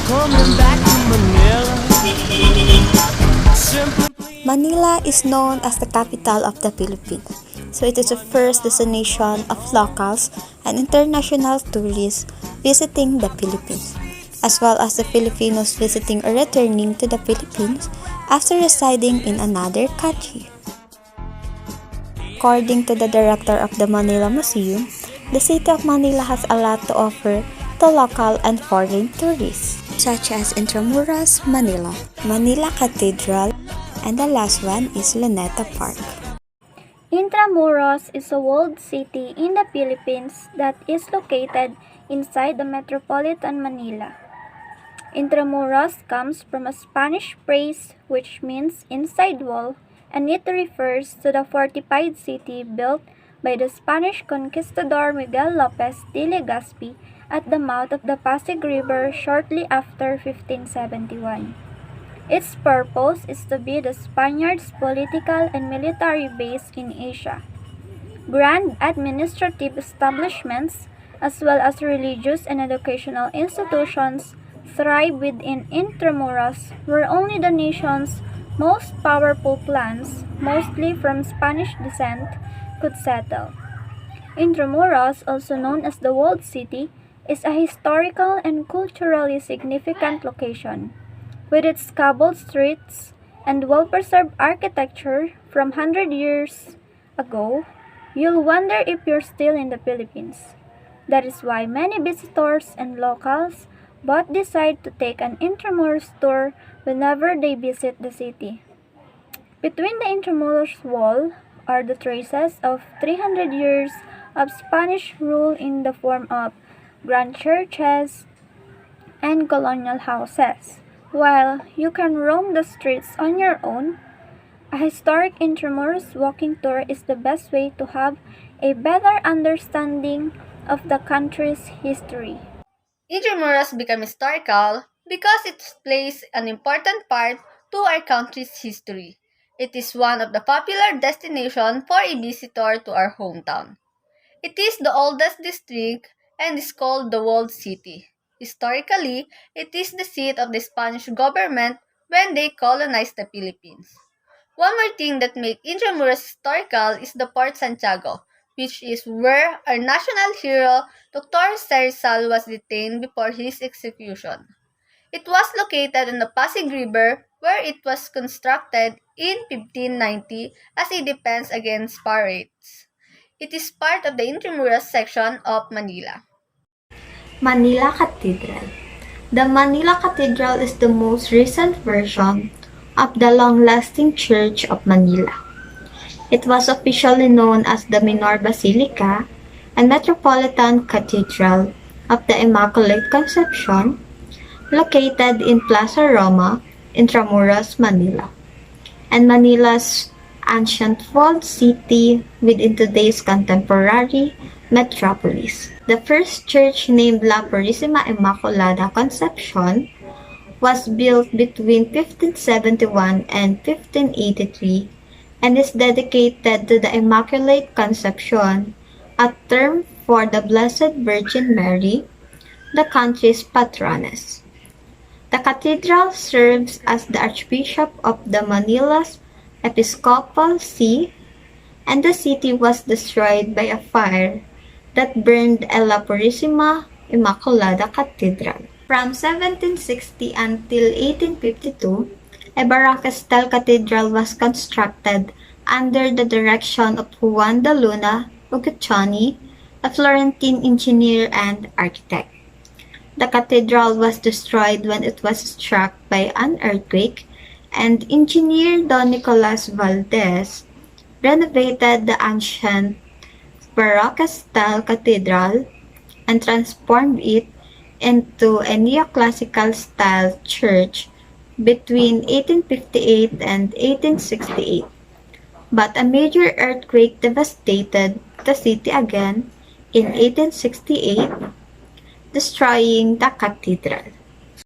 Coming back to Manila. Manila is known as the capital of the Philippines, so it is the first destination of locals and international tourists visiting the Philippines, as well as the Filipinos visiting or returning to the Philippines after residing in another country. According to the director of the Manila Museum, the city of Manila has a lot to offer to local and foreign tourists, such as Intramuros, Manila, Manila Cathedral, and the last one is Luneta Park. Intramuros is a walled city in the Philippines that is located inside the metropolitan Manila. Intramuros comes from a Spanish phrase which means inside wall, and it refers to the fortified city built by the Spanish conquistador Miguel Lopez de Legazpi at the mouth of the Pasig River shortly after 1571. Its purpose is to be the Spaniards' political and military base in Asia. Grand administrative establishments, as well as religious and educational institutions, thrive within Intramuros, where only the nation's most powerful clans, mostly from Spanish descent, could settle. Intramuros, also known as the Walled City, is a historical and culturally significant location. With its cobbled streets and well-preserved architecture from 100 years ago, you'll wonder if you're still in the Philippines. That is why many visitors and locals both decide to take an Intramuros tour whenever they visit the city. Between the Intramuros wall are the traces of 300 years of Spanish rule in the form of grand churches and colonial houses. While you can roam the streets on your own, a historic Intramuros walking tour is the best way to have a better understanding of the country's history. Intramuros became historical because it plays an important part to our country's history. It is one of the popular destinations for a visitor to our hometown. It is the oldest district and is called the Walled City. Historically, it is the seat of the Spanish government when they colonized the Philippines. One more thing that makes Intramuros historical is the Port Santiago, which is where our national hero Dr. Rizal was detained before his execution. It was located on the Pasig River where it was constructed in 1590 as a defense against pirates. It is part of the Intramuros section of Manila. Manila Cathedral. The Manila Cathedral is the most recent version of the long-lasting Church of Manila. It was officially known as the Minor Basilica and Metropolitan Cathedral of the Immaculate Conception, located in Plaza Roma, Intramuros, Manila, and Manila's ancient walled city within today's contemporary metropolis. The first church, named La Purísima Immaculada Concepcion, was built between 1571 and 1583 and is dedicated to the Immaculate Conception, a term for the Blessed Virgin Mary, the country's patroness. The cathedral serves as the Archbishop of the Manila's Episcopal See, and the city was destroyed by a fire that burned La Purísima Immaculada Cathedral. From 1760 until 1852, a Baroque-style cathedral was constructed under the direction of Juan de Luna Uguccioni, a Florentine engineer and architect. The cathedral was destroyed when it was struck by an earthquake, and engineer Don Nicolas Valdez renovated the ancient Baroque-style cathedral and transformed it into a neoclassical-style church between 1858 and 1868. But a major earthquake devastated the city again in 1868, destroying the cathedral.